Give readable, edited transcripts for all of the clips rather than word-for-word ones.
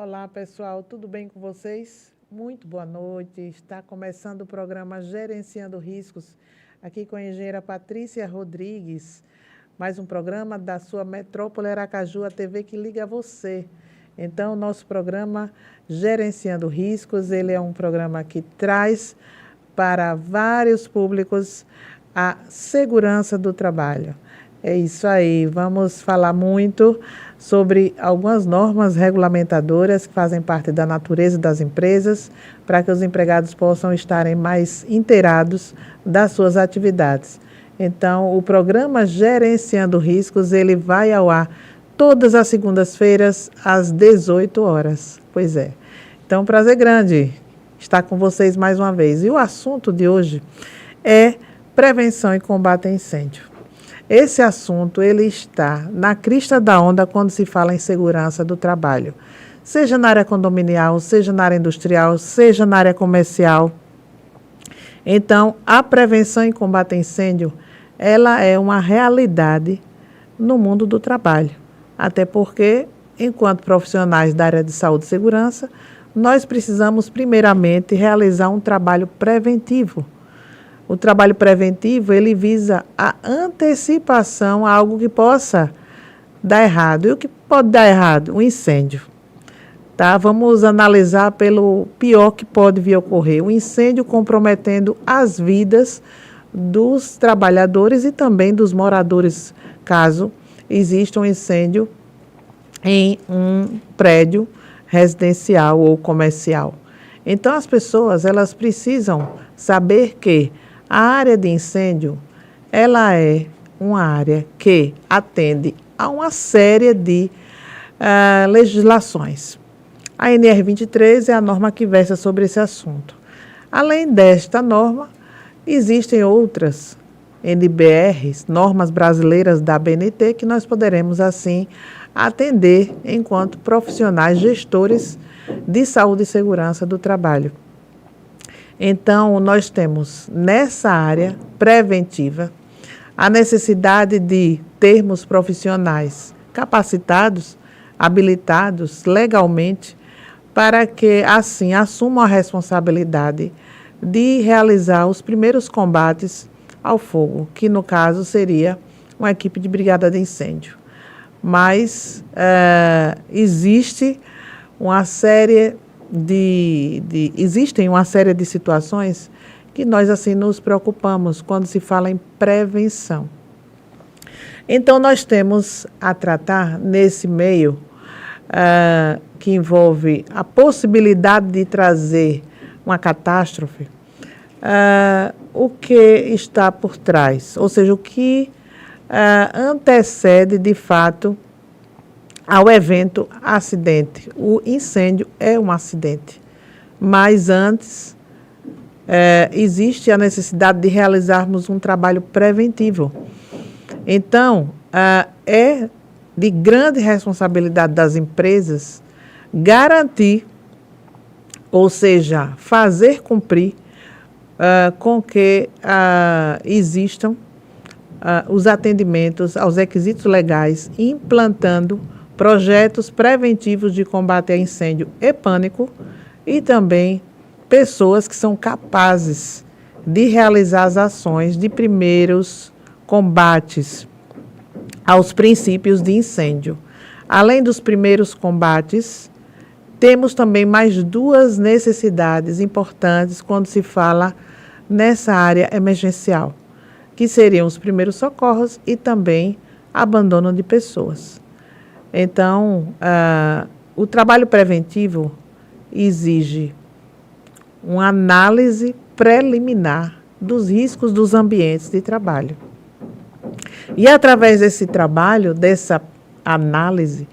Olá, pessoal, tudo bem com vocês? Muito boa noite. Está começando o programa Gerenciando Riscos, aqui com a engenheira Patrícia Rodrigues. Mais um programa da sua Metrópole Aracaju, a TV que liga a você. Então, nosso programa Gerenciando Riscos, ele é um programa que traz para vários públicos a segurança do trabalho. É isso aí, vamos falar muito sobre algumas normas regulamentadoras que fazem parte da natureza das empresas, para que os empregados possam estarem mais inteirados das suas atividades. Então, o programa Gerenciando Riscos, ele vai ao ar todas as segundas-feiras, às 18 horas. Pois é. Então, prazer grande estar com vocês mais uma vez. E o assunto de hoje é prevenção e combate a incêndio. Esse assunto, ele está na crista da onda quando se fala em segurança do trabalho. Seja na área condominial, seja na área industrial, seja na área comercial. Então, a prevenção e combate a incêndio, ela é uma realidade no mundo do trabalho. Até porque, enquanto profissionais da área de saúde e segurança, nós precisamos, primeiramente, realizar um trabalho preventivo. O trabalho preventivo, ele visa a antecipação a algo que possa dar errado. E o que pode dar errado? Um incêndio. Tá? Vamos analisar pelo pior que pode vir a ocorrer. Um incêndio comprometendo as vidas dos trabalhadores e também dos moradores, caso exista um incêndio em um prédio residencial ou comercial. Então, as pessoas, elas precisam saber que a área de incêndio, ela é uma área que atende a uma série de legislações. A NR23 é a norma que versa sobre esse assunto. Além desta norma, existem outras NBRs, normas brasileiras da ABNT, que nós poderemos, assim, atender enquanto profissionais gestores de saúde e segurança do trabalho. Então, nós temos nessa área preventiva a necessidade de termos profissionais capacitados, habilitados legalmente, para que, assim, assumam a responsabilidade de realizar os primeiros combates ao fogo, que no caso seria uma equipe de brigada de incêndio. Mas existem uma série de situações que nós assim nos preocupamos quando se fala em prevenção. Então, nós temos a tratar nesse meio que envolve a possibilidade de trazer uma catástrofe, o que está por trás, ou seja, o que antecede de fato ao evento acidente. O incêndio é um acidente, mas antes existe a necessidade de realizarmos um trabalho preventivo. Então, é de grande responsabilidade das empresas garantir, ou seja, fazer cumprir com que existam os atendimentos aos requisitos legais, implantando projetos preventivos de combate a incêndio e pânico e também pessoas que são capazes de realizar as ações de primeiros combates aos princípios de incêndio. Além dos primeiros combates, temos também mais duas necessidades importantes quando se fala nessa área emergencial, que seriam os primeiros socorros e também abandono de pessoas. Então, o trabalho preventivo exige uma análise preliminar dos riscos dos ambientes de trabalho. E através desse trabalho, dessa análise,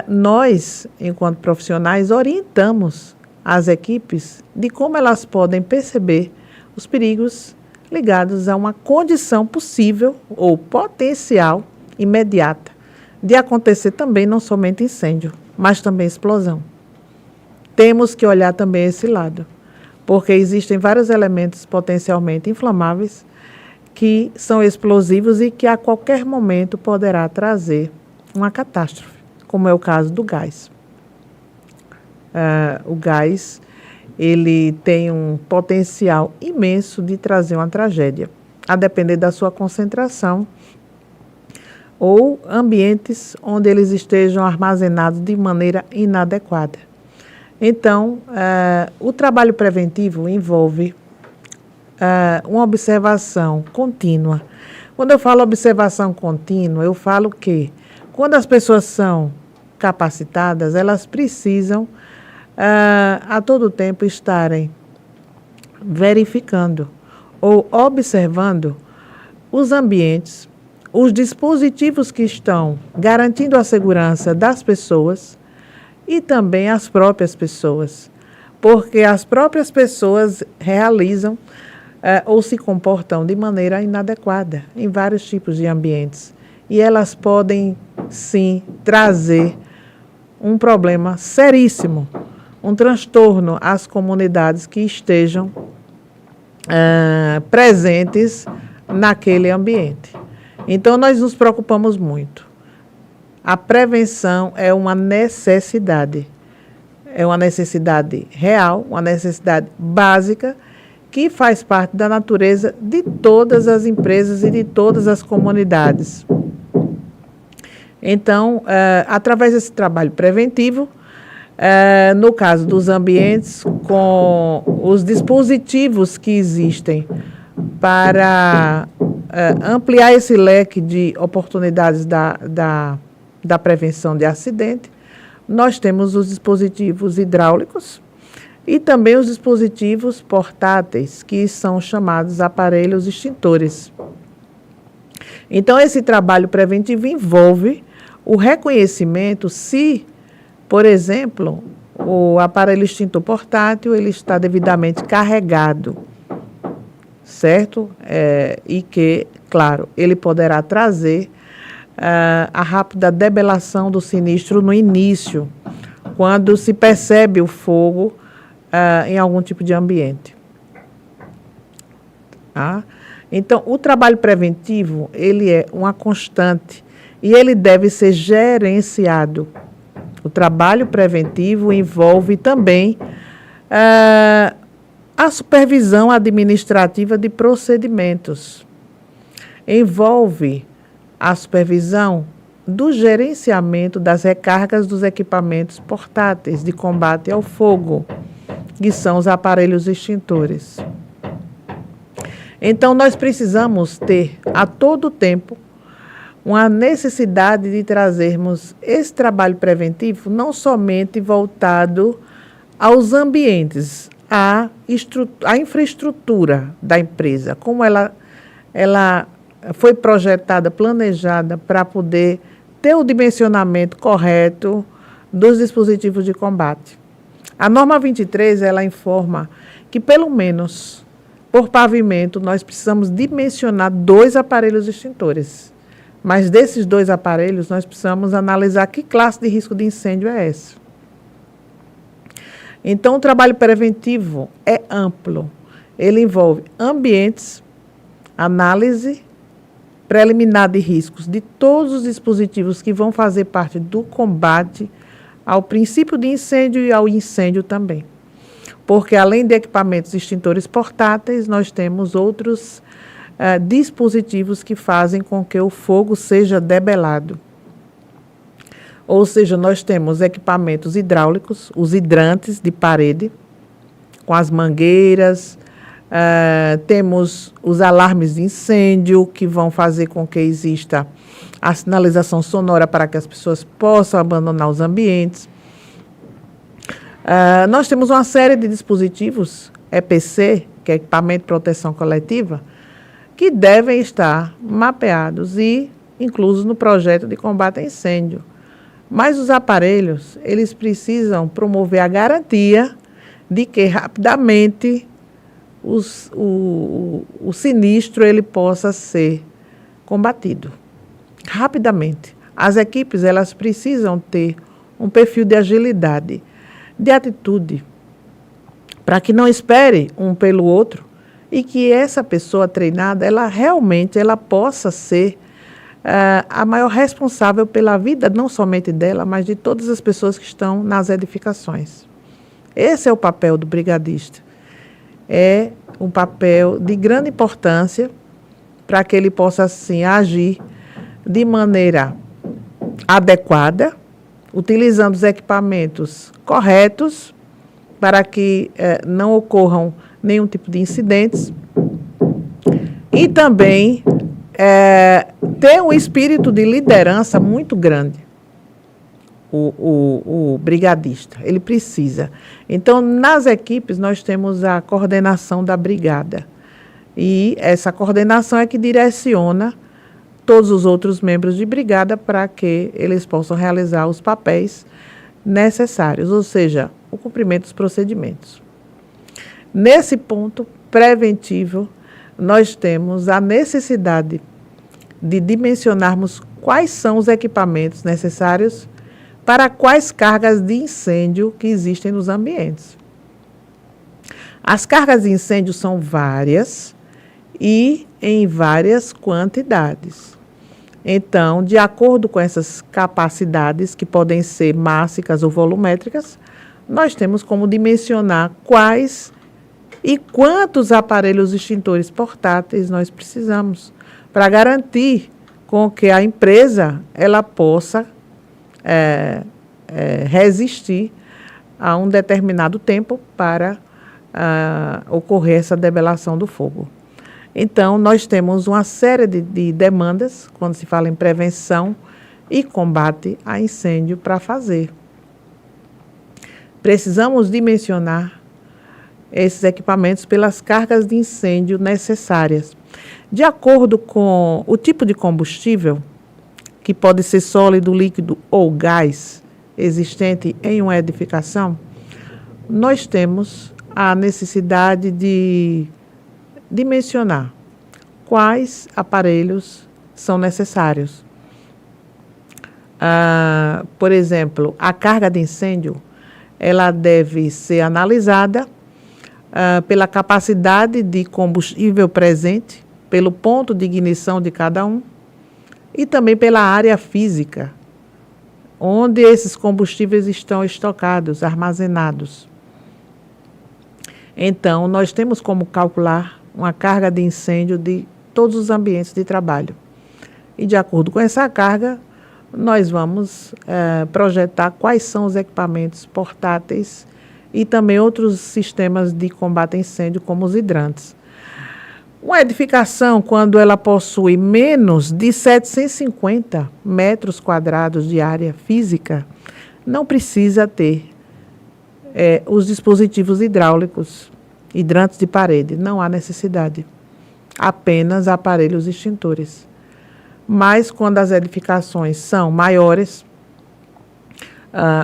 nós, enquanto profissionais, orientamos as equipes de como elas podem perceber os perigos ligados a uma condição possível ou potencial imediata de acontecer também não somente incêndio, mas também explosão. Temos que olhar também esse lado, porque existem vários elementos potencialmente inflamáveis que são explosivos e que a qualquer momento poderá trazer uma catástrofe, como é o caso do gás. o gás, ele tem um potencial imenso de trazer uma tragédia, a depender da sua concentração ou ambientes onde eles estejam armazenados de maneira inadequada. Então, o trabalho preventivo envolve uma observação contínua. Quando eu falo observação contínua, eu falo que quando as pessoas são capacitadas, elas precisam a todo tempo estarem verificando ou observando os ambientes, os dispositivos que estão garantindo a segurança das pessoas e também as próprias pessoas, porque as próprias pessoas realizam ou se comportam de maneira inadequada em vários tipos de ambientes. E elas podem, sim, trazer um problema seríssimo, um transtorno às comunidades que estejam presentes naquele ambiente. Então, nós nos preocupamos muito. A prevenção é uma necessidade real, uma necessidade básica, que faz parte da natureza de todas as empresas e de todas as comunidades. Então, através desse trabalho preventivo, no caso dos ambientes, com os dispositivos que existem para ampliar esse leque de oportunidades da prevenção de acidente, nós temos os dispositivos hidráulicos e também os dispositivos portáteis, que são chamados aparelhos extintores. Então, esse trabalho preventivo envolve o reconhecimento se, por exemplo, o aparelho extintor portátil ele está devidamente carregado, certo? E que, claro, ele poderá trazer a rápida debelação do sinistro no início, quando se percebe o fogo em algum tipo de ambiente. Tá? Então, o trabalho preventivo, ele é uma constante e ele deve ser gerenciado. O trabalho preventivo envolve também a supervisão administrativa de procedimentos. Envolve a supervisão do gerenciamento das recargas dos equipamentos portáteis de combate ao fogo, que são os aparelhos extintores. Então, nós precisamos ter, a todo tempo, uma necessidade de trazermos esse trabalho preventivo não somente voltado aos ambientes, à infraestrutura da empresa, como ela foi projetada, planejada para poder ter o dimensionamento correto dos dispositivos de combate. A norma 23, ela informa que, pelo menos, por pavimento, nós precisamos dimensionar 2 aparelhos extintores. Mas desses 2 aparelhos, nós precisamos analisar que classe de risco de incêndio é essa. Então, o trabalho preventivo é amplo. Ele envolve ambientes, análise preliminar de riscos de todos os dispositivos que vão fazer parte do combate ao princípio de incêndio e ao incêndio também. Porque, além de equipamentos extintores portáteis, nós temos outros dispositivos que fazem com que o fogo seja debelado. Ou seja, nós temos equipamentos hidráulicos, os hidrantes de parede, com as mangueiras, temos os alarmes de incêndio, que vão fazer com que exista a sinalização sonora para que as pessoas possam abandonar os ambientes. Nós temos uma série de dispositivos, EPC, que é Equipamento de Proteção Coletiva, que devem estar mapeados e inclusos no projeto de combate a incêndio. Mas os aparelhos, eles precisam promover a garantia de que rapidamente o sinistro ele possa ser combatido. Rapidamente. As equipes, elas precisam ter um perfil de agilidade, de atitude, para que não espere um pelo outro e que essa pessoa treinada, ela realmente possa ser a maior responsável pela vida, não somente dela, mas de todas as pessoas que estão nas edificações. Esse é o papel do brigadista. É um papel de grande importância para que ele possa, assim, agir de maneira adequada, utilizando os equipamentos corretos para que não ocorram nenhum tipo de incidentes e também ter um espírito de liderança muito grande. O brigadista, ele precisa. Então, nas equipes, nós temos a coordenação da brigada. E essa coordenação é que direciona todos os outros membros de brigada para que eles possam realizar os papéis necessários, ou seja, o cumprimento dos procedimentos. Nesse ponto preventivo, nós temos a necessidade de dimensionarmos quais são os equipamentos necessários para quais cargas de incêndio que existem nos ambientes. As cargas de incêndio são várias e em várias quantidades. Então, de acordo com essas capacidades, que podem ser mássicas ou volumétricas, nós temos como dimensionar quais e quantos aparelhos extintores portáteis nós precisamos para garantir com que a empresa ela possa resistir a um determinado tempo para ocorrer essa debelação do fogo. Então, nós temos uma série de demandas, quando se fala em prevenção e combate a incêndio, para fazer. Precisamos dimensionar esses equipamentos pelas cargas de incêndio necessárias. De acordo com o tipo de combustível, que pode ser sólido, líquido ou gás existente em uma edificação, nós temos a necessidade de dimensionar quais aparelhos são necessários. Por exemplo, a carga de incêndio, ela deve ser analisada pela capacidade de combustível presente, pelo ponto de ignição de cada um, e também pela área física, onde esses combustíveis estão estocados, armazenados. Então, nós temos como calcular uma carga de incêndio de todos os ambientes de trabalho. E, de acordo com essa carga, nós vamos projetar quais são os equipamentos portáteis e também outros sistemas de combate a incêndio, como os hidrantes. Uma edificação, quando ela possui menos de 750 metros quadrados de área física, não precisa ter os dispositivos hidráulicos, hidrantes de parede, não há necessidade. Apenas aparelhos extintores. Mas quando as edificações são maiores,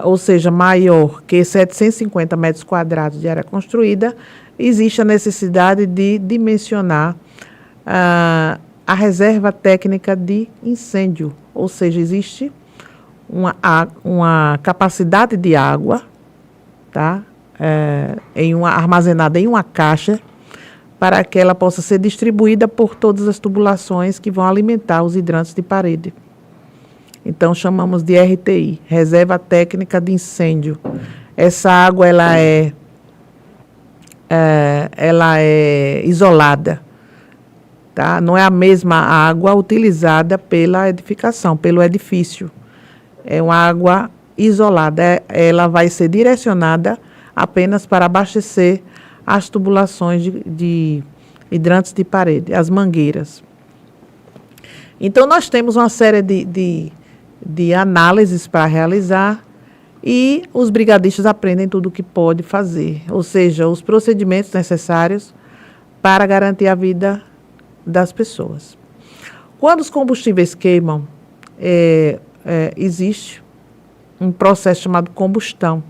ou seja, maior que 750 metros quadrados de área construída, existe a necessidade de dimensionar a reserva técnica de incêndio, ou seja, existe uma capacidade de água, tá? Armazenada em uma caixa, para que ela possa ser distribuída por todas as tubulações que vão alimentar os hidrantes de parede. Então, chamamos de RTI, Reserva Técnica de Incêndio. Essa água, ela é isolada, tá? Não é a mesma água utilizada pela edificação, pelo edifício. É uma água isolada, ela vai ser direcionada apenas para abastecer as tubulações de hidrantes de parede, as mangueiras. Então, nós temos uma série de análises para realizar e os brigadistas aprendem tudo o que pode fazer, ou seja, os procedimentos necessários para garantir a vida das pessoas. Quando os combustíveis queimam, existe um processo chamado combustão.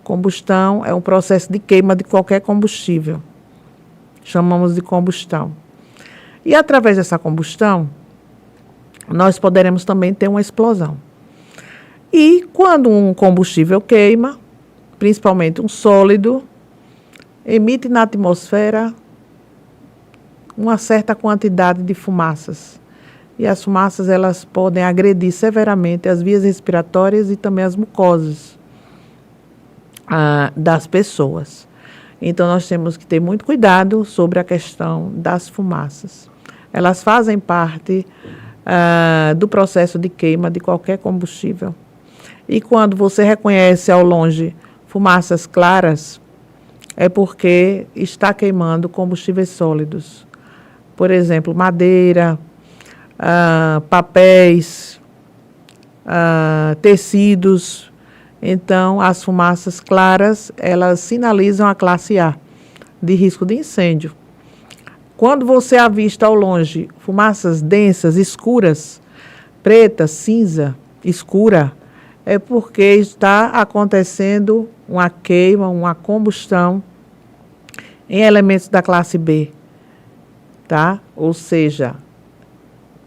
Combustão é um processo de queima de qualquer combustível. Chamamos de combustão. E através dessa combustão, nós poderemos também ter uma explosão. E quando um combustível queima, principalmente um sólido, emite na atmosfera uma certa quantidade de fumaças. E as fumaças, elas podem agredir severamente as vias respiratórias e também as mucosas. das pessoas. Então, nós temos que ter muito cuidado sobre a questão das fumaças. Elas fazem parte do processo de queima de qualquer combustível. E quando você reconhece ao longe fumaças claras, é porque está queimando combustíveis sólidos. Por exemplo, madeira, papéis, tecidos. Então, as fumaças claras, elas sinalizam a classe A de risco de incêndio. Quando você avista ao longe fumaças densas, escuras, preta, cinza, escura, é porque está acontecendo uma queima, uma combustão em elementos da classe B, tá? Ou seja,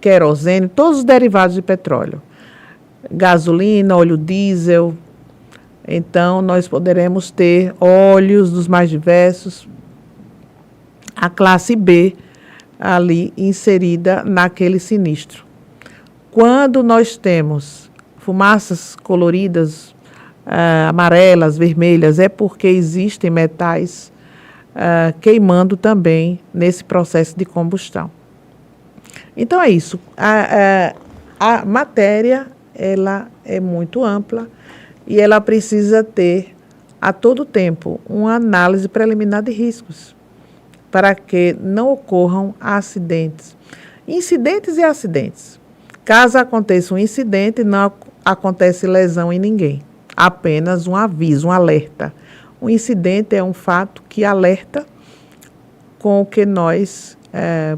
querosene, todos os derivados de petróleo, gasolina, óleo diesel. Então, nós poderemos ter óleos dos mais diversos, a classe B ali inserida naquele sinistro. Quando nós temos fumaças coloridas, amarelas, vermelhas, é porque existem metais queimando também nesse processo de combustão. Então é isso. A matéria, ela é muito ampla e ela precisa ter a todo tempo uma análise preliminar de riscos para que não ocorram acidentes. Incidentes e acidentes. Caso aconteça um incidente, não acontece lesão em ninguém. Apenas um aviso, um alerta. Um incidente é um fato que alerta com o que nós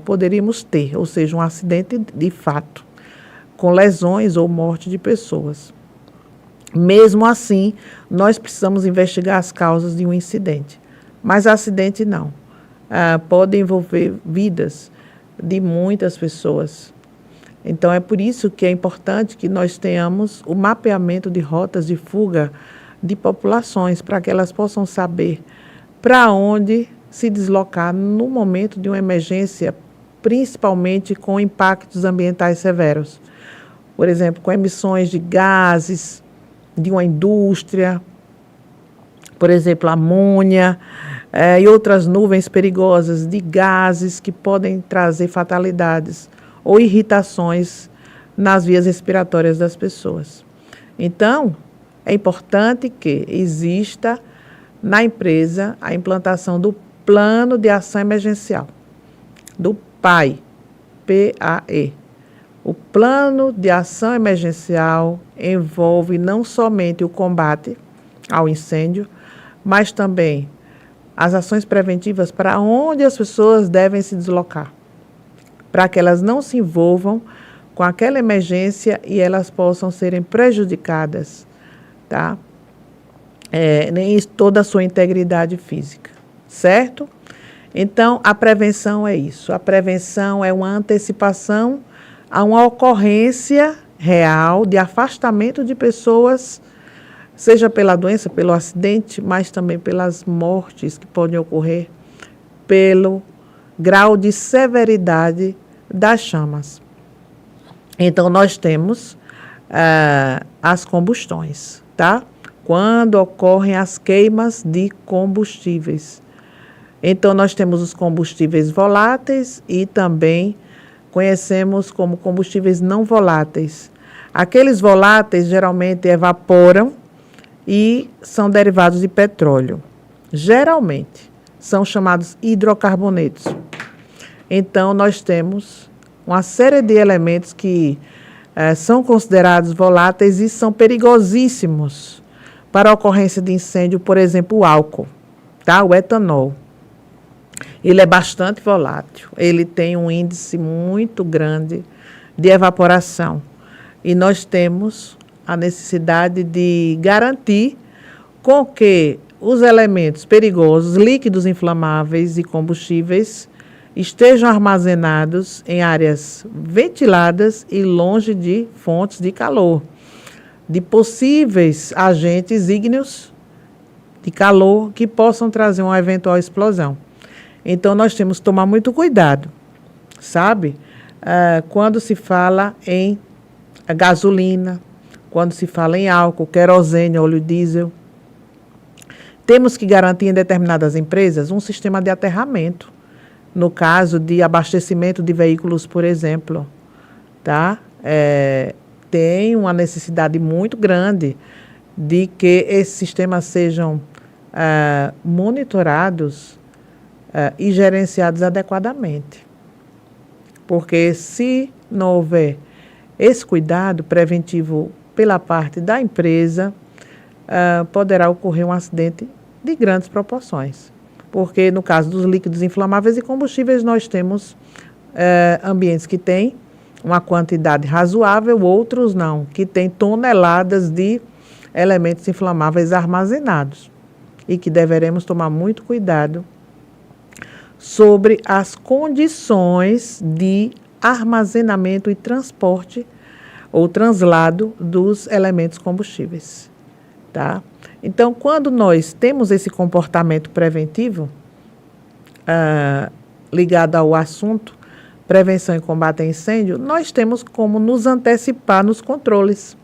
poderíamos ter, ou seja, um acidente de fato, com lesões ou morte de pessoas. Mesmo assim, nós precisamos investigar as causas de um incidente. Mas acidente não. Pode envolver vidas de muitas pessoas. Então, é por isso que é importante que nós tenhamos o mapeamento de rotas de fuga de populações, para que elas possam saber para onde se deslocar no momento de uma emergência, principalmente com impactos ambientais severos. Por exemplo, com emissões de gases de uma indústria, por exemplo, amônia, e outras nuvens perigosas de gases que podem trazer fatalidades ou irritações nas vias respiratórias das pessoas. Então, é importante que exista na empresa a implantação do Plano de Ação Emergencial, do PAE, P-A-E. O Plano de Ação Emergencial envolve não somente o combate ao incêndio, mas também as ações preventivas para onde as pessoas devem se deslocar, para que elas não se envolvam com aquela emergência e elas possam serem prejudicadas, tá? Nem toda a sua integridade física, certo? Então, a prevenção é isso. A prevenção é uma antecipação a uma ocorrência real de afastamento de pessoas, seja pela doença, pelo acidente, mas também pelas mortes que podem ocorrer pelo grau de severidade das chamas. Então, nós temos as combustões, tá? Quando ocorrem as queimas de combustíveis. Então, nós temos os combustíveis voláteis e também conhecemos como combustíveis não voláteis. Aqueles voláteis geralmente evaporam e são derivados de petróleo. Geralmente, são chamados hidrocarbonetos. Então, nós temos uma série de elementos que são considerados voláteis e são perigosíssimos para a ocorrência de incêndio, por exemplo, o álcool, tá? O etanol. Ele é bastante volátil, ele tem um índice muito grande de evaporação. E nós temos a necessidade de garantir com que os elementos perigosos, líquidos inflamáveis e combustíveis estejam armazenados em áreas ventiladas e longe de fontes de calor, de possíveis agentes ígneos de calor que possam trazer uma eventual explosão. Então, nós temos que tomar muito cuidado, sabe? Quando se fala em gasolina, quando se fala em álcool, querosene, óleo diesel. Temos que garantir em determinadas empresas um sistema de aterramento, no caso de abastecimento de veículos, por exemplo, tá? Tem uma necessidade muito grande de que esses sistemas sejam monitorados e gerenciados adequadamente. Porque se não houver esse cuidado preventivo pela parte da empresa, poderá ocorrer um acidente de grandes proporções. Porque no caso dos líquidos inflamáveis e combustíveis, nós temos ambientes que têm uma quantidade razoável, outros não, que têm toneladas de elementos inflamáveis armazenados e que deveremos tomar muito cuidado sobre as condições de armazenamento e transporte ou translado dos elementos combustíveis, tá? Então, quando nós temos esse comportamento preventivo ligado ao assunto prevenção e combate a incêndio, nós temos como nos antecipar nos controles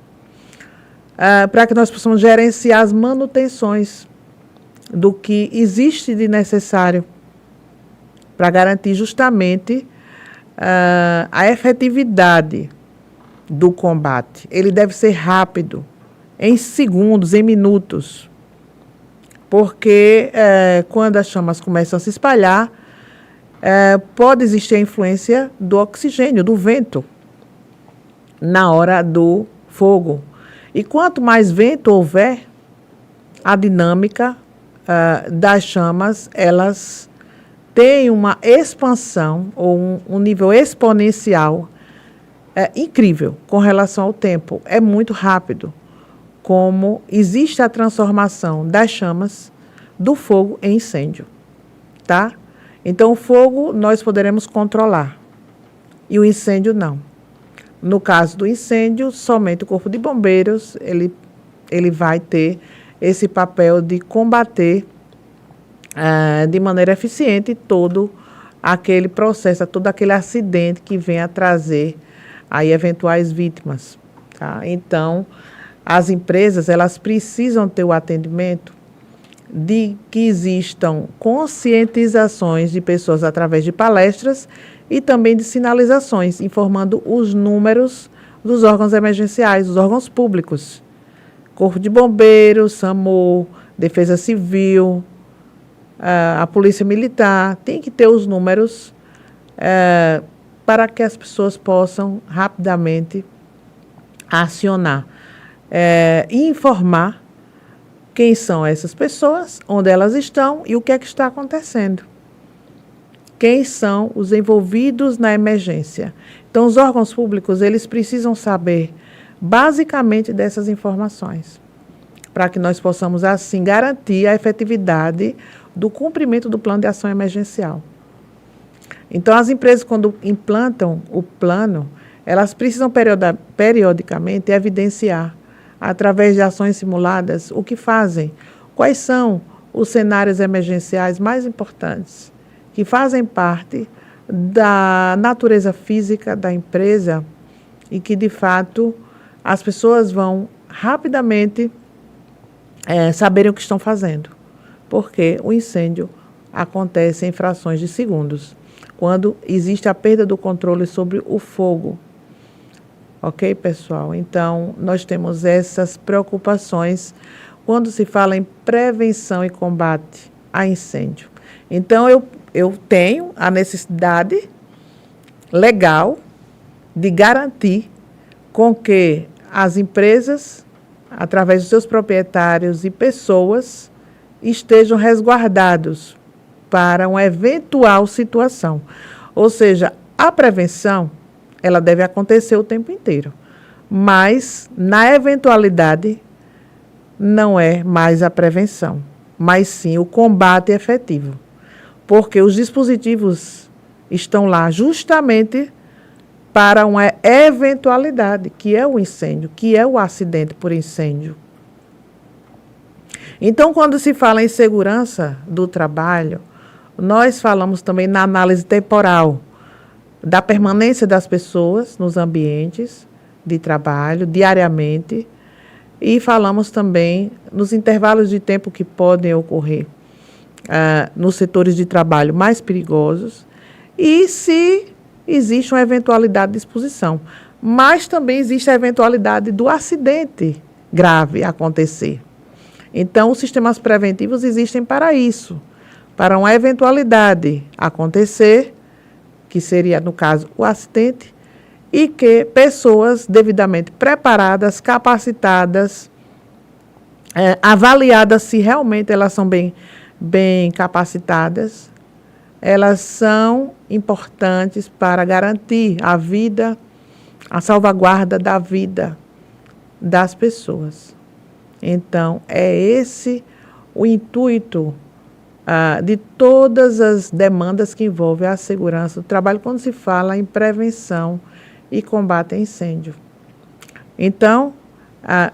para que nós possamos gerenciar as manutenções do que existe de necessário para garantir justamente a efetividade do combate. Ele deve ser rápido, em segundos, em minutos, porque quando as chamas começam a se espalhar, pode existir a influência do oxigênio, do vento, na hora do fogo. E quanto mais vento houver, a dinâmica das chamas, elas têm uma expansão ou um nível exponencial incrível com relação ao tempo. É muito rápido como existe a transformação das chamas do fogo em incêndio, tá? Então, o fogo nós poderemos controlar e o incêndio não. No caso do incêndio, somente o Corpo de Bombeiros ele vai ter esse papel de combater de maneira eficiente todo aquele processo, todo aquele acidente que venha a trazer aí eventuais vítimas, tá? Então, as empresas elas precisam ter o atendimento de que existam conscientizações de pessoas através de palestras e também de sinalizações, informando os números dos órgãos emergenciais, dos órgãos públicos. Corpo de Bombeiros, SAMU, Defesa Civil, a Polícia Militar, tem que ter os números para que as pessoas possam rapidamente acionar e informar quem são essas pessoas, onde elas estão e o que é que está acontecendo. Quem são os envolvidos na emergência. Então, os órgãos públicos, eles precisam saber basicamente dessas informações, para que nós possamos, assim, garantir a efetividade do cumprimento do plano de ação emergencial. Então, as empresas, quando implantam o plano, elas precisam periodicamente evidenciar, através de ações simuladas, o que fazem, quais são os cenários emergenciais mais importantes, que fazem parte da natureza física da empresa e que, de fato, as pessoas vão rapidamente saberem o que estão fazendo, porque o incêndio acontece em frações de segundos, quando existe a perda do controle sobre o fogo. Ok, pessoal? Então, nós temos essas preocupações quando se fala em prevenção e combate a incêndio. Então, eu tenho a necessidade legal de garantir com que as empresas, através dos seus proprietários e pessoas, estejam resguardados para uma eventual situação. Ou seja, a prevenção ela deve acontecer o tempo inteiro. Mas, na eventualidade, não é mais a prevenção, mas sim o combate efetivo. Porque os dispositivos estão lá justamente para uma eventualidade, que é o incêndio, que é o acidente por incêndio. Então, quando se fala em segurança do trabalho, nós falamos também na análise temporal, da permanência das pessoas nos ambientes de trabalho, diariamente, E falamos também nos intervalos de tempo que podem ocorrer nos setores de trabalho mais perigosos e se existe uma eventualidade de exposição. Mas também existe a eventualidade do acidente grave acontecer. Então, os sistemas preventivos existem para isso, para uma eventualidade acontecer, que seria, no caso, o acidente, e que pessoas devidamente preparadas, capacitadas, avaliadas se realmente elas são bem capacitadas, elas são importantes para garantir a vida, a salvaguarda da vida das pessoas. Então, é esse o intuito de todas as demandas que envolvem a segurança do trabalho quando se fala em prevenção e combate a incêndio. Então,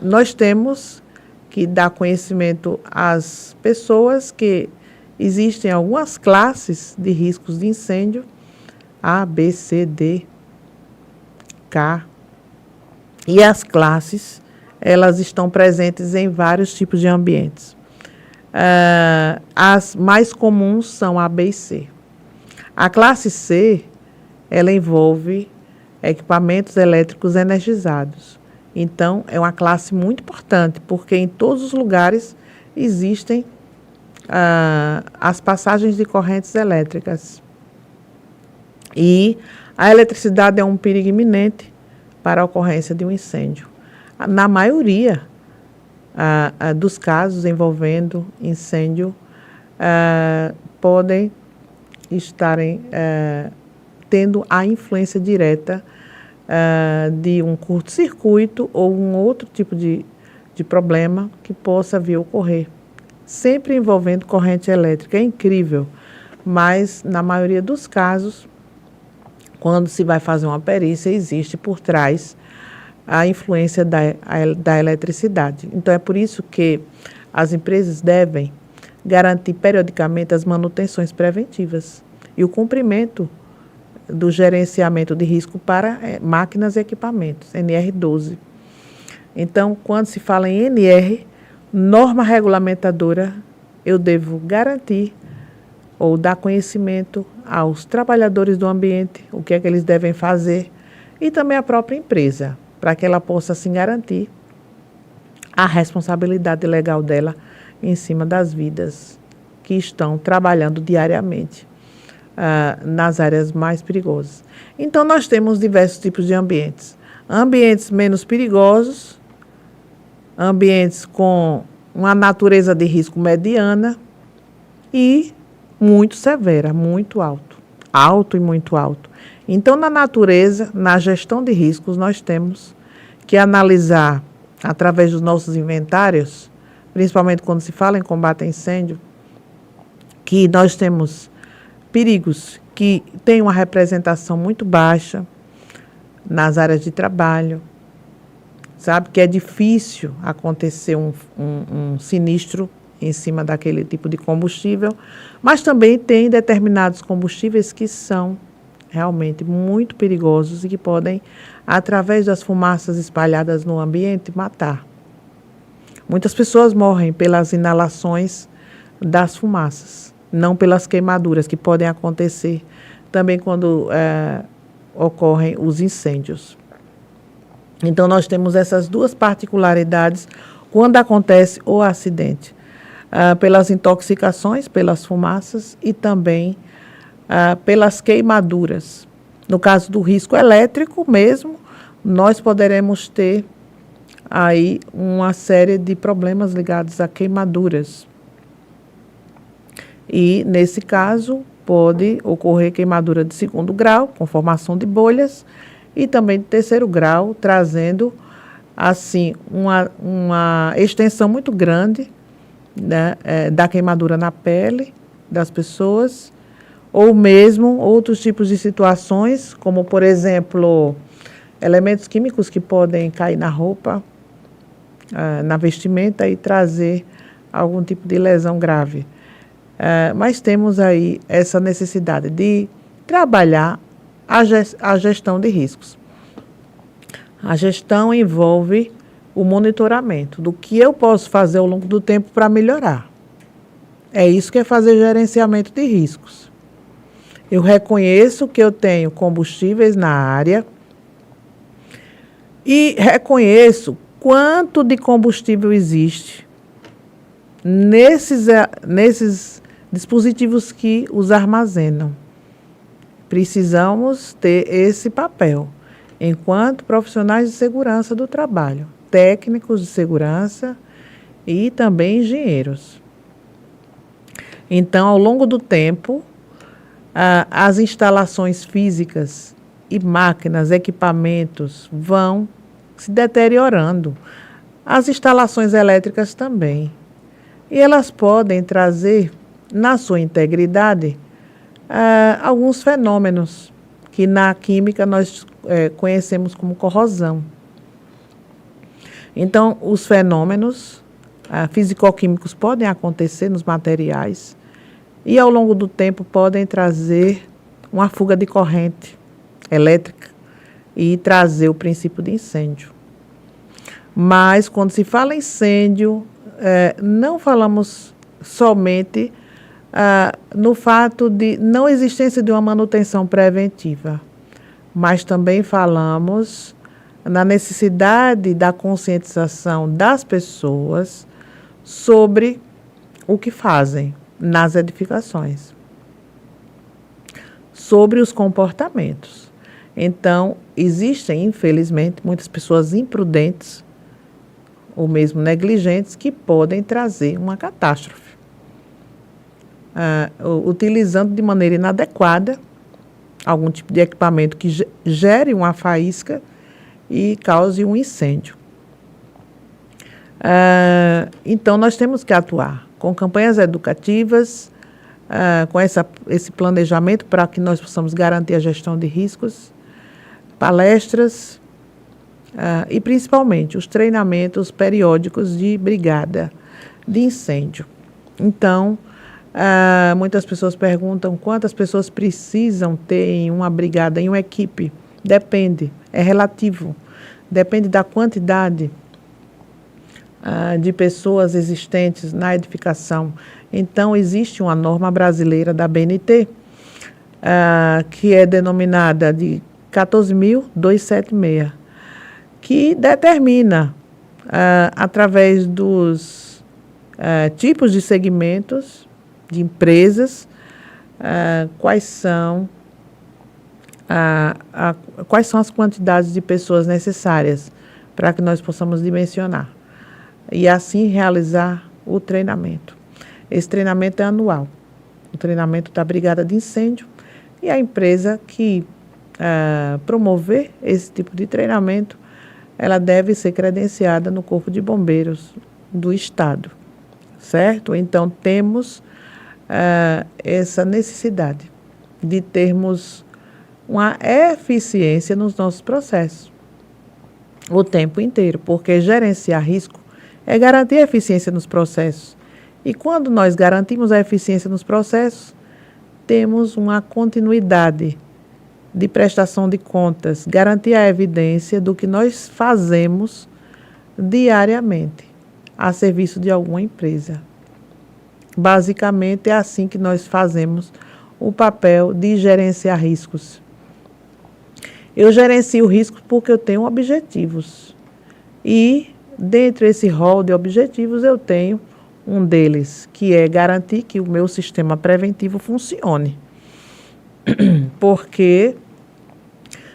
nós temos que dar conhecimento às pessoas que existem algumas classes de riscos de incêndio, A, B, C, D, K, e as classes, elas estão presentes em vários tipos de ambientes. As mais comuns são A, B e C. A classe C, ela envolve equipamentos elétricos energizados. Então, é uma classe muito importante, porque em todos os lugares existem as passagens de correntes elétricas. E a eletricidade é um perigo iminente para a ocorrência de um incêndio. Na maioria dos casos envolvendo incêndio, podem estarem tendo a influência direta de um curto-circuito ou um outro tipo de problema que possa vir a ocorrer. Sempre envolvendo corrente elétrica. É incrível, mas na maioria dos casos, quando se vai fazer uma perícia, existe por trás a influência da eletricidade. Então, é por isso que as empresas devem garantir periodicamente as manutenções preventivas e o cumprimento do gerenciamento de risco para máquinas e equipamentos, NR12. Então, quando se fala em NR, norma regulamentadora, eu devo garantir ou dar conhecimento aos trabalhadores do ambiente, o que é que eles devem fazer, e também à própria empresa, para que ela possa, assim, garantir a responsabilidade legal dela em cima das vidas que estão trabalhando diariamente nas áreas mais perigosas. Então, nós temos diversos tipos de ambientes. Ambientes menos perigosos, ambientes com uma natureza de risco mediana e muito severa, muito alto. Alto e muito alto. Então, na natureza, na gestão de riscos, nós temos que analisar, através dos nossos inventários, principalmente quando se fala em combate a incêndio, que nós temos perigos que têm uma representação muito baixa nas áreas de trabalho, sabe? Que é difícil acontecer um sinistro em cima daquele tipo de combustível, mas também tem determinados combustíveis que são realmente muito perigosos e que podem, através das fumaças espalhadas no ambiente, matar. Muitas pessoas morrem pelas inalações das fumaças, não pelas queimaduras que podem acontecer também quando ocorrem os incêndios. Então, nós temos essas duas particularidades quando acontece o acidente, pelas intoxicações, pelas fumaças e também pelas queimaduras. No caso do risco elétrico mesmo, nós poderemos ter aí uma série de problemas ligados a queimaduras. E, nesse caso, pode ocorrer queimadura de 2º grau, com formação de bolhas, e também de 3º grau, trazendo, assim, uma extensão muito grande, né, da queimadura na pele das pessoas, ou mesmo outros tipos de situações, como, por exemplo, elementos químicos que podem cair na roupa, na vestimenta e trazer algum tipo de lesão grave. Mas temos aí essa necessidade de trabalhar a gestão de riscos. A gestão envolve o monitoramento do que eu posso fazer ao longo do tempo para melhorar. É isso que é fazer gerenciamento de riscos. Eu reconheço que eu tenho combustíveis na área e reconheço quanto de combustível existe nesses dispositivos que os armazenam. Precisamos ter esse papel, enquanto profissionais de segurança do trabalho, técnicos de segurança e também engenheiros. Então, ao longo do tempo, as instalações físicas e máquinas, equipamentos vão se deteriorando. As instalações elétricas também. E elas podem trazer, na sua integridade, alguns fenômenos que na química nós conhecemos como corrosão. Então, os fenômenos físico-químicos podem acontecer nos materiais e, ao longo do tempo, podem trazer uma fuga de corrente elétrica e trazer o princípio de incêndio. Mas, quando se fala em incêndio, não falamos somente no fato de não existência de uma manutenção preventiva, mas também falamos na necessidade da conscientização das pessoas sobre o que fazem nas edificações, sobre os comportamentos. Então, existem, infelizmente, muitas pessoas imprudentes ou mesmo negligentes que podem trazer uma catástrofe, utilizando de maneira inadequada algum tipo de equipamento que gere uma faísca e cause um incêndio. Então, nós temos que atuar com campanhas educativas, com esse planejamento para que nós possamos garantir a gestão de riscos, palestras e, principalmente, os treinamentos periódicos de brigada de incêndio. Então, muitas pessoas perguntam quantas pessoas precisam ter em uma brigada, em uma equipe. Depende, é relativo. Depende da quantidade de pessoas existentes na edificação. Então, existe uma norma brasileira da BNT, que é denominada de 14.276, que determina, através dos tipos de segmentos de empresas, quais são as quantidades de pessoas necessárias para que nós possamos dimensionar e assim realizar o treinamento. Esse treinamento é anual, o treinamento da Brigada de Incêndio, e a empresa que promover esse tipo de treinamento, ela deve ser credenciada no Corpo de Bombeiros do Estado, certo? Então, temos essa necessidade de termos uma eficiência nos nossos processos o tempo inteiro, porque gerenciar risco é garantir a eficiência nos processos. E quando nós garantimos a eficiência nos processos, temos uma continuidade de prestação de contas, garantir a evidência do que nós fazemos diariamente a serviço de alguma empresa. Basicamente, é assim que nós fazemos o papel de gerenciar riscos. Eu gerencio riscos porque eu tenho objetivos. E, dentro desse rol de objetivos, eu tenho um deles, que é garantir que o meu sistema preventivo funcione. Porque,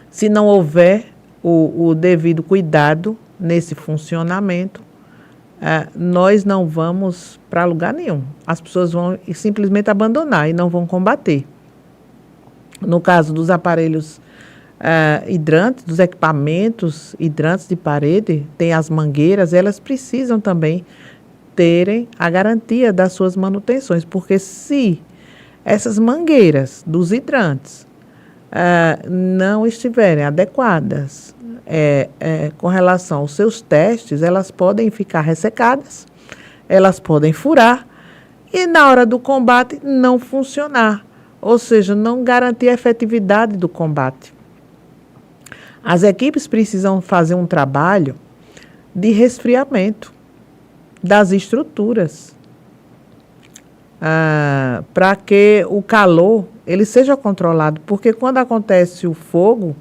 se não houver o devido cuidado nesse funcionamento, nós não vamos para lugar nenhum. As pessoas vão simplesmente abandonar e não vão combater. No caso dos aparelhos hidrantes, dos equipamentos hidrantes de parede, tem as mangueiras, elas precisam também terem a garantia das suas manutenções, porque se essas mangueiras dos hidrantes não estiverem adequadas com relação aos seus testes, elas podem ficar ressecadas, elas podem furar e na hora do combate não funcionar, ou seja, não garantir a efetividade do combate. As equipes precisam fazer um trabalho de resfriamento das estruturas, para que o calor ele seja controlado, porque quando acontece o fogo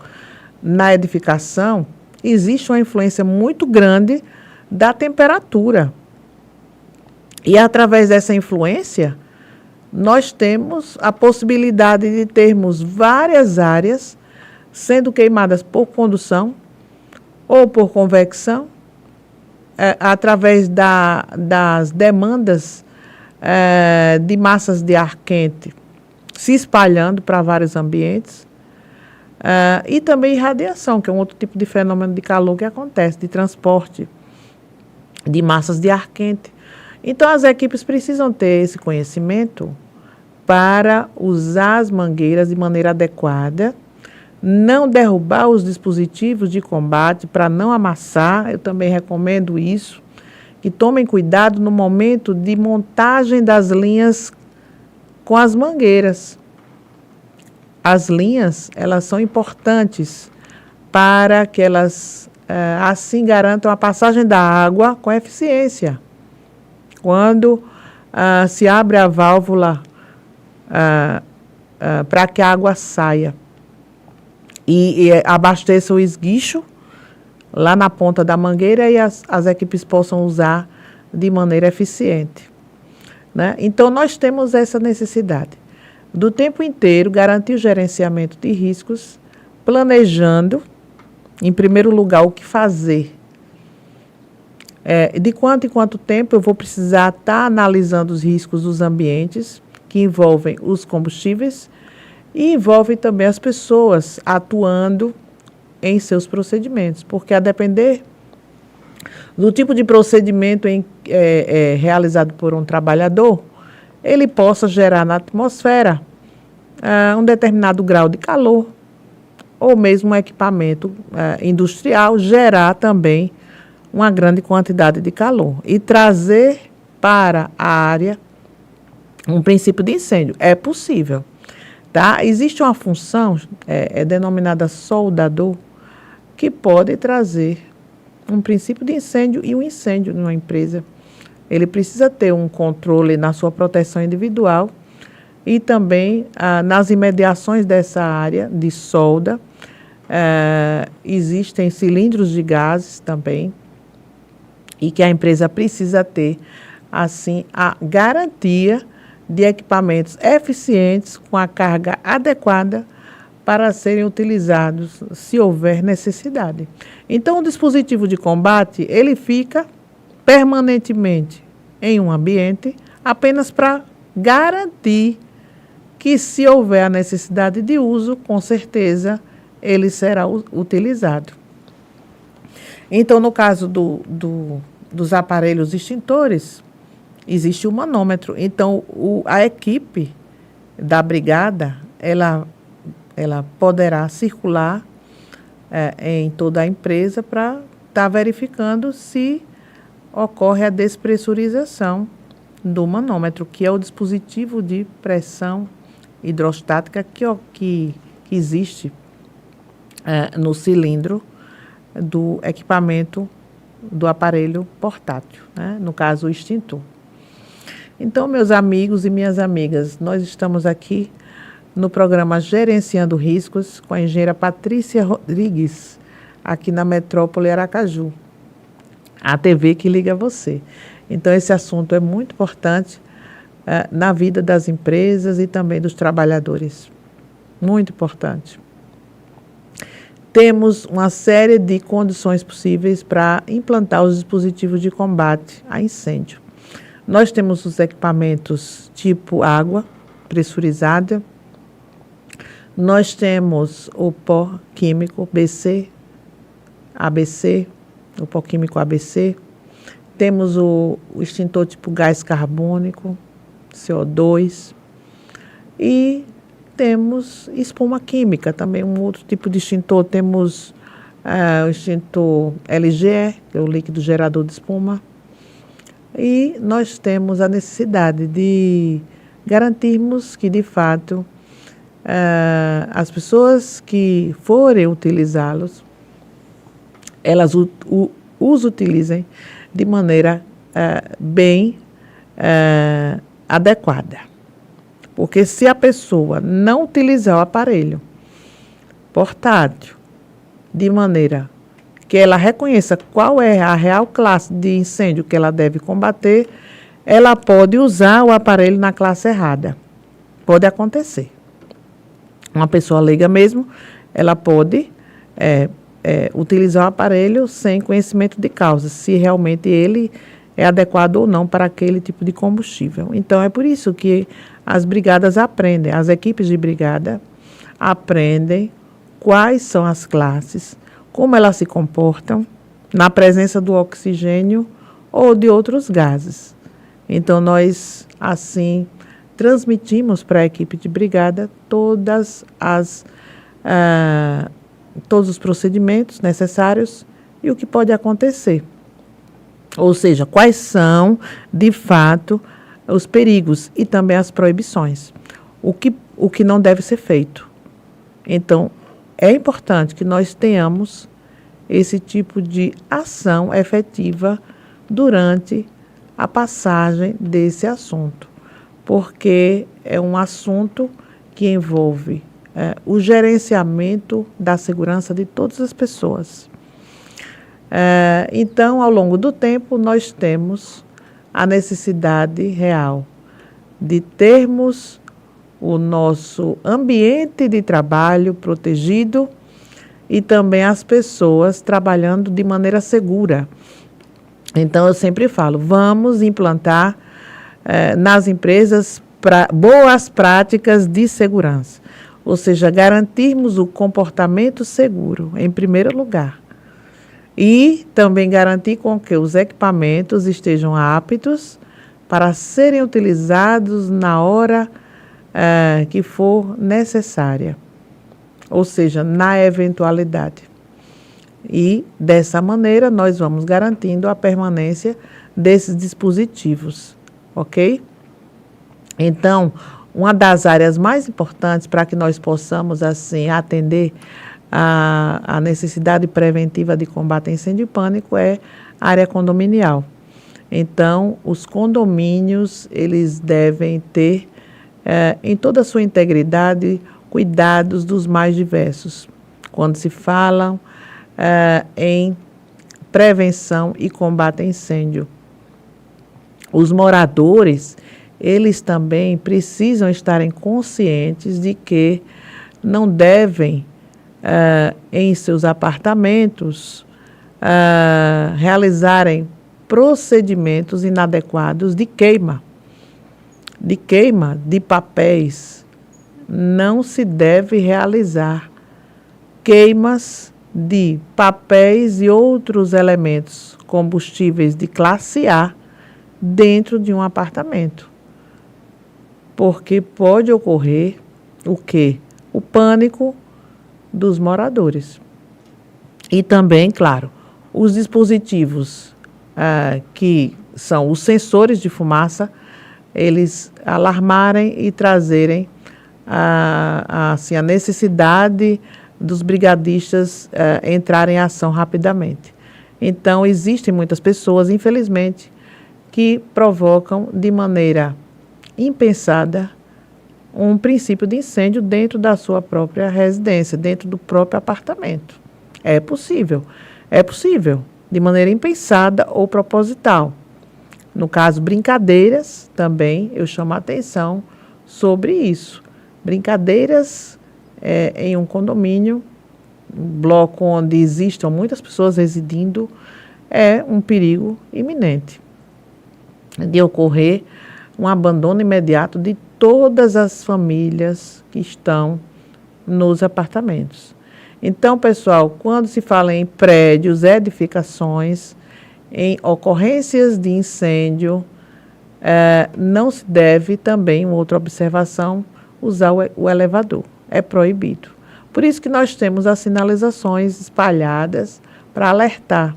na edificação, existe uma influência muito grande da temperatura. E através dessa influência, nós temos a possibilidade de termos várias áreas sendo queimadas por condução ou por convecção, através das demandas de massas de ar quente se espalhando para vários ambientes, e também irradiação, que é um outro tipo de fenômeno de calor que acontece, de transporte de massas de ar quente. Então, as equipes precisam ter esse conhecimento para usar as mangueiras de maneira adequada, não derrubar os dispositivos de combate para não amassar. Eu também recomendo isso, que tomem cuidado no momento de montagem das linhas com as mangueiras. As linhas, elas são importantes para que elas, assim, garantam a passagem da água com eficiência. Quando se abre a válvula para que a água saia e abasteça o esguicho lá na ponta da mangueira e as equipes possam usar de maneira eficiente, né? Então, nós temos essa necessidade do tempo inteiro garantir o gerenciamento de riscos, planejando, em primeiro lugar, o que fazer. De quanto em quanto tempo eu vou precisar estar analisando os riscos dos ambientes, que envolvem os combustíveis e envolvem também as pessoas atuando em seus procedimentos, porque a depender do tipo de procedimento realizado por um trabalhador, ele possa gerar na atmosfera um determinado grau de calor, ou mesmo um equipamento industrial gerar também uma grande quantidade de calor e trazer para a área um princípio de incêndio. É possível, tá? Existe uma função denominada soldador, que pode trazer um princípio de incêndio e um incêndio numa empresa. Ele precisa ter um controle na sua proteção individual e também nas imediações dessa área de solda. Existem cilindros de gases também, e que a empresa precisa ter, assim, a garantia de equipamentos eficientes com a carga adequada para serem utilizados se houver necessidade. Então, o dispositivo de combate, ele fica permanentemente em um ambiente apenas para garantir que, se houver a necessidade de uso, com certeza ele será utilizado. Então, no caso dos aparelhos extintores, existe o manômetro. Então, a equipe da brigada, ela poderá circular em toda a empresa para estar verificando se ocorre a despressurização do manômetro, que é o dispositivo de pressão hidrostática que existe no cilindro do equipamento do aparelho portátil, né? No caso, o extintor. Então, meus amigos e minhas amigas, nós estamos aqui no programa Gerenciando Riscos com a engenheira Patrícia Rodrigues, aqui na Metrópole Aracaju, a TV que liga você. Então, esse assunto é muito importante na vida das empresas e também dos trabalhadores. Muito importante. Temos uma série de condições possíveis para implantar os dispositivos de combate a incêndio. Nós temos os equipamentos tipo água pressurizada, nós temos o pó químico BC, ABC, o pó químico ABC, temos o extintor tipo gás carbônico, CO2, e temos espuma química, também um outro tipo de extintor. Temos o extintor LGE, que é o líquido gerador de espuma, e nós temos a necessidade de garantirmos que, de fato, as pessoas que forem utilizá-los, elas os utilizem de maneira bem adequada. Porque se a pessoa não utilizar o aparelho portátil de maneira que ela reconheça qual é a real classe de incêndio que ela deve combater, ela pode usar o aparelho na classe errada. Pode acontecer. Uma pessoa leiga mesmo, ela pode utilizar o aparelho sem conhecimento de causa, se realmente ele é adequado ou não para aquele tipo de combustível. Então, é por isso que as brigadas aprendem, as equipes de brigada aprendem quais são as classes, como elas se comportam na presença do oxigênio ou de outros gases. Então, nós, assim, transmitimos para a equipe de brigada todos os procedimentos necessários e o que pode acontecer. Ou seja, quais são, de fato, os perigos e também as proibições. O que não deve ser feito. Então, é importante que nós tenhamos esse tipo de ação efetiva durante a passagem desse assunto, porque é um assunto que envolve o gerenciamento da segurança de todas as pessoas. Então, ao longo do tempo, nós temos a necessidade real de termos o nosso ambiente de trabalho protegido e também as pessoas trabalhando de maneira segura. Então, eu sempre falo, vamos implantar nas empresas boas práticas de segurança, ou seja, garantirmos o comportamento seguro, em primeiro lugar. E também garantir com que os equipamentos estejam aptos para serem utilizados na hora que for necessária, ou seja, na eventualidade. E, dessa maneira, nós vamos garantindo a permanência desses dispositivos, ok? Então, uma das áreas mais importantes para que nós possamos, assim, atender a necessidade preventiva de combate a incêndio e pânico é a área condominial. Então, os condomínios, eles devem ter, em toda a sua integridade, cuidados dos mais diversos. Quando se fala em prevenção e combate a incêndio, os moradores, eles também precisam estarem conscientes de que não devem, em seus apartamentos, realizarem procedimentos inadequados de queima de papéis. Não se deve realizar queimas de papéis e outros elementos combustíveis de classe A dentro de um apartamento, porque pode ocorrer o quê? O pânico dos moradores. E também, claro, os dispositivos que são os sensores de fumaça, eles alarmarem e trazerem assim, a necessidade dos brigadistas entrarem em ação rapidamente. Então, existem muitas pessoas, infelizmente, que provocam de maneira impensada um princípio de incêndio dentro da sua própria residência, dentro do próprio apartamento. É possível, de maneira impensada ou proposital. No caso, brincadeiras, também eu chamo a atenção sobre isso. Brincadeiras em um condomínio, um bloco onde existam muitas pessoas residindo, é um perigo iminente de ocorrer um abandono imediato de todas as famílias que estão nos apartamentos. Então, pessoal, quando se fala em prédios, edificações, em ocorrências de incêndio, não se deve também, uma outra observação, usar o elevador. É proibido. Por isso que nós temos as sinalizações espalhadas para alertar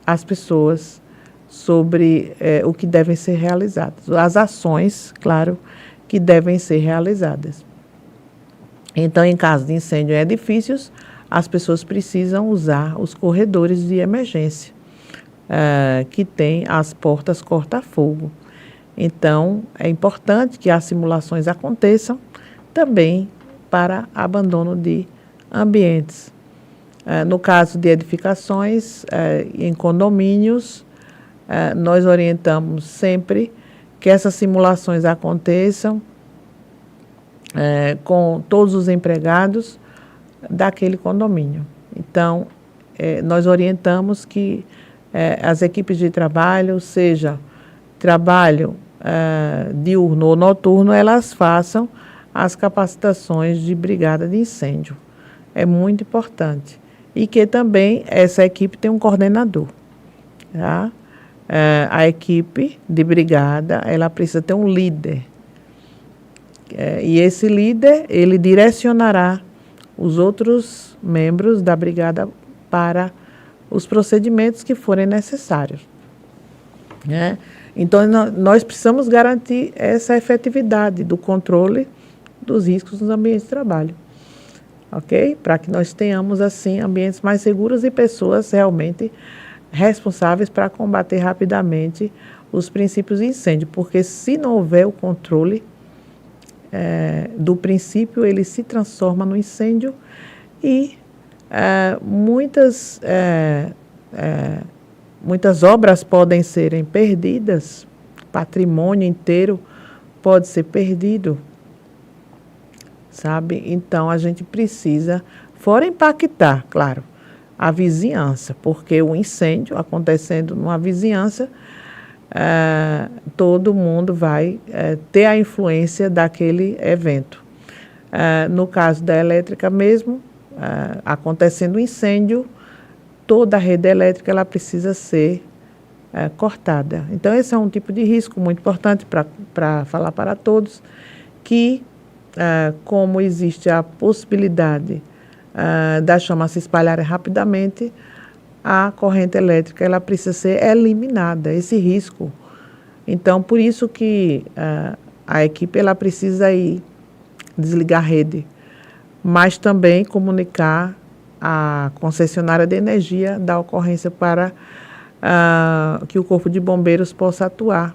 as pessoas sobre o que devem ser realizadas. As ações, claro, que devem ser realizadas. Então, em caso de incêndio em edifícios, as pessoas precisam usar os corredores de emergência, que tem as portas corta-fogo. Então, é importante que as simulações aconteçam também para abandono de ambientes. No caso de edificações, em condomínios, nós orientamos sempre que essas simulações aconteçam com todos os empregados daquele condomínio. Então, nós orientamos que as equipes de trabalho, seja trabalho diurno ou noturno, elas façam as capacitações de brigada de incêndio. É muito importante. E que também essa equipe tem um coordenador. Tá? A equipe de brigada, ela precisa ter um líder. E esse líder, ele direcionará os outros membros da brigada para os procedimentos que forem necessários. Né? Então, nós precisamos garantir essa efetividade do controle dos riscos nos ambientes de trabalho. Ok? Para que nós tenhamos, assim, ambientes mais seguros e pessoas realmente responsáveis para combater rapidamente os princípios de incêndio. Porque se não houver o controle do princípio, ele se transforma no incêndio e muitas obras podem serem perdidas, patrimônio inteiro pode ser perdido, sabe? Então, a gente precisa, fora impactar, claro, a vizinhança, porque o incêndio acontecendo numa vizinhança, todo mundo vai ter a influência daquele evento. No caso da elétrica mesmo, acontecendo um incêndio, toda a rede elétrica ela precisa ser cortada. Então, esse é um tipo de risco muito importante para falar para todos, que como existe a possibilidade da chama se espalhar rapidamente, a corrente elétrica ela precisa ser eliminada, esse risco. Então, por isso que a equipe ela precisa ir desligar a rede, mas também comunicar a concessionária de energia da ocorrência para que o Corpo de Bombeiros possa atuar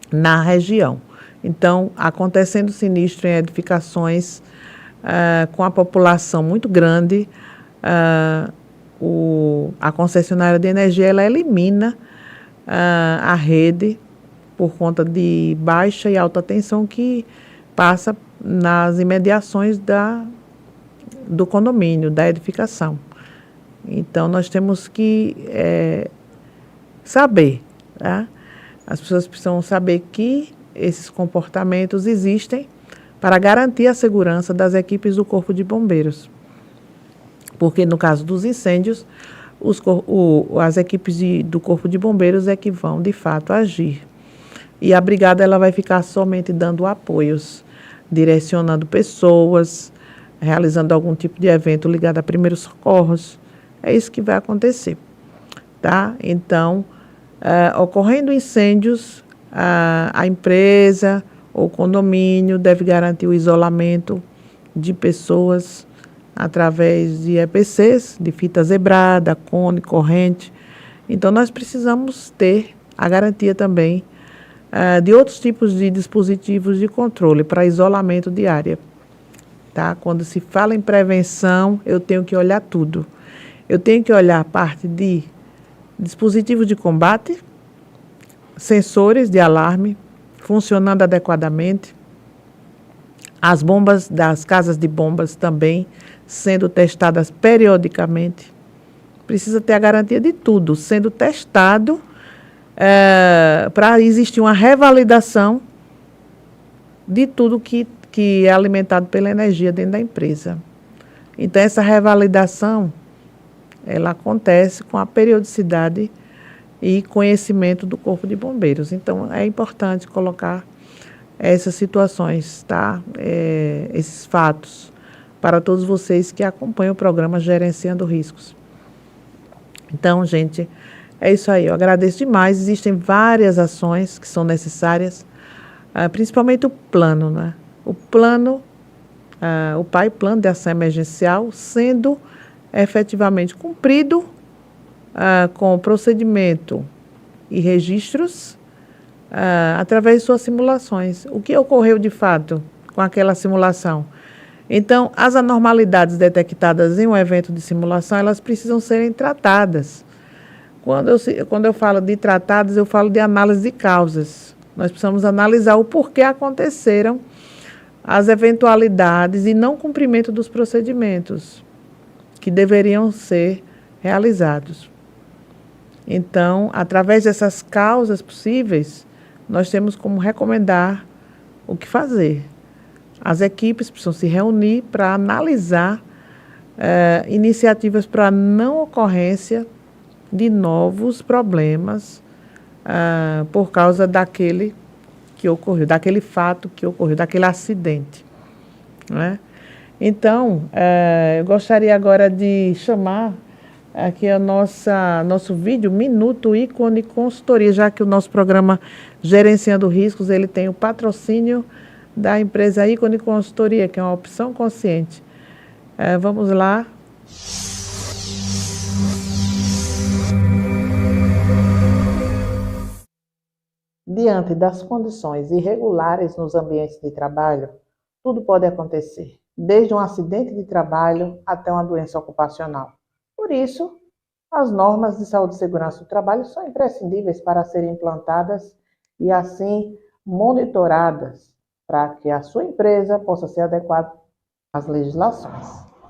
na região. Então, acontecendo sinistro em edificações com a população muito grande, a concessionária de energia ela elimina a rede por conta de baixa e alta tensão que passa nas imediações do condomínio, da edificação. Então, nós temos que saber, tá? As pessoas precisam saber que esses comportamentos existem para garantir a segurança das equipes do Corpo de Bombeiros. Porque, no caso dos incêndios, as equipes do Corpo de Bombeiros é que vão, de fato, agir. E a brigada ela vai ficar somente dando apoios, direcionando pessoas, realizando algum tipo de evento ligado a primeiros socorros. É isso que vai acontecer. Tá? Então, ocorrendo incêndios, a empresa ou condomínio deve garantir o isolamento de pessoas através de EPCs, de fita zebrada, cone, corrente. Então, nós precisamos ter a garantia também de outros tipos de dispositivos de controle para isolamento de área. Tá? Quando se fala em prevenção, eu tenho que olhar tudo. Eu tenho que olhar a parte de dispositivos de combate, sensores de alarme funcionando adequadamente, as bombas das casas de bombas também sendo testadas periodicamente. Precisa ter a garantia de tudo sendo testado para existir uma revalidação de tudo que é alimentado pela energia dentro da empresa. Então, essa revalidação ela acontece com a periodicidade e conhecimento do Corpo de Bombeiros. Então, é importante colocar essas situações, tá? Esses fatos, para todos vocês que acompanham o programa Gerenciando Riscos. Então, gente, é isso aí. Eu agradeço demais. Existem várias ações que são necessárias, principalmente o plano, né? O plano o PAI, Plano de Ação Emergencial, sendo efetivamente cumprido com o procedimento e registros através de suas simulações. O que ocorreu de fato com aquela simulação? Então, as anormalidades detectadas em um evento de simulação, elas precisam serem tratadas. Quando eu falo de tratadas, eu falo de análise de causas. Nós precisamos analisar o porquê aconteceram as eventualidades e não cumprimento dos procedimentos que deveriam ser realizados. Então, através dessas causas possíveis, nós temos como recomendar o que fazer. As equipes precisam se reunir para analisar iniciativas para a não ocorrência de novos problemas por causa daquele que ocorreu, daquele fato que ocorreu, daquele acidente. Né? Então, eu gostaria agora de chamar aqui o nosso vídeo Minuto Ícone Consultoria, já que o nosso programa Gerenciando Riscos, ele tem o patrocínio da empresa Ícone Consultoria, que é uma opção consciente. Vamos lá. Diante das condições irregulares nos ambientes de trabalho, tudo pode acontecer, desde um acidente de trabalho até uma doença ocupacional. Por isso, as normas de saúde e segurança do trabalho são imprescindíveis para serem implantadas e, assim, monitoradas, para que a sua empresa possa ser adequada às legislações.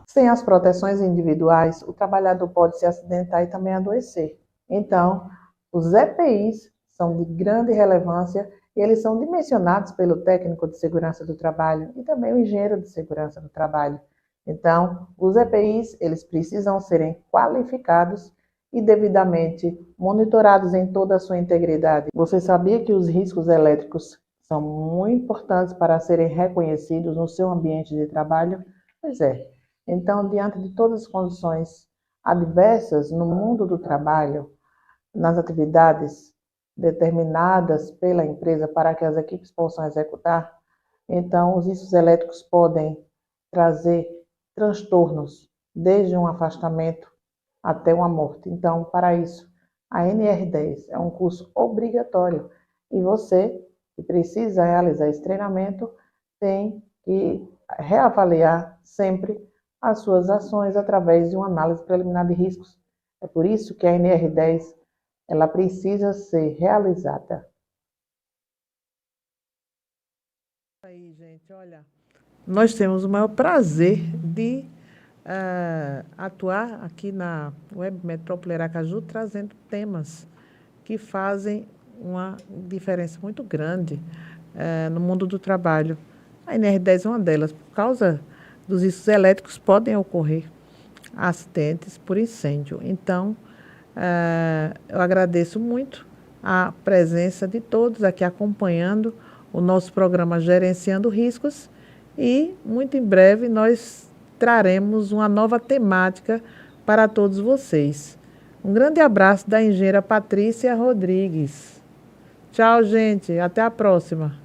Sem as proteções individuais, o trabalhador pode se acidentar e também adoecer. Então, os EPIs são de grande relevância e eles são dimensionados pelo técnico de segurança do trabalho e também o engenheiro de segurança do trabalho. Então, os EPIs, eles precisam serem qualificados e devidamente monitorados em toda a sua integridade. Você sabia que os riscos elétricos são muito importantes para serem reconhecidos no seu ambiente de trabalho? Pois é. Então, diante de todas as condições adversas no mundo do trabalho, nas atividades determinadas pela empresa para que as equipes possam executar, então os riscos elétricos podem trazer transtornos, desde um afastamento até uma morte. Então, para isso, a NR10 é um curso obrigatório e você, que precisa realizar esse treinamento, tem que reavaliar sempre as suas ações através de uma análise preliminar de riscos. É por isso que a NR10 ela precisa ser realizada. Aí, gente, olha, nós temos o maior prazer de atuar aqui na Web Metrópole Aracaju, trazendo temas que fazem uma diferença muito grande no mundo do trabalho. A NR10 é uma delas. Por causa dos riscos elétricos, podem ocorrer acidentes por incêndio. Então, eu agradeço muito a presença de todos aqui acompanhando o nosso programa Gerenciando Riscos e muito em breve nós traremos uma nova temática para todos vocês. Um grande abraço da engenheira Patrícia Rodrigues. Tchau, gente. Até a próxima.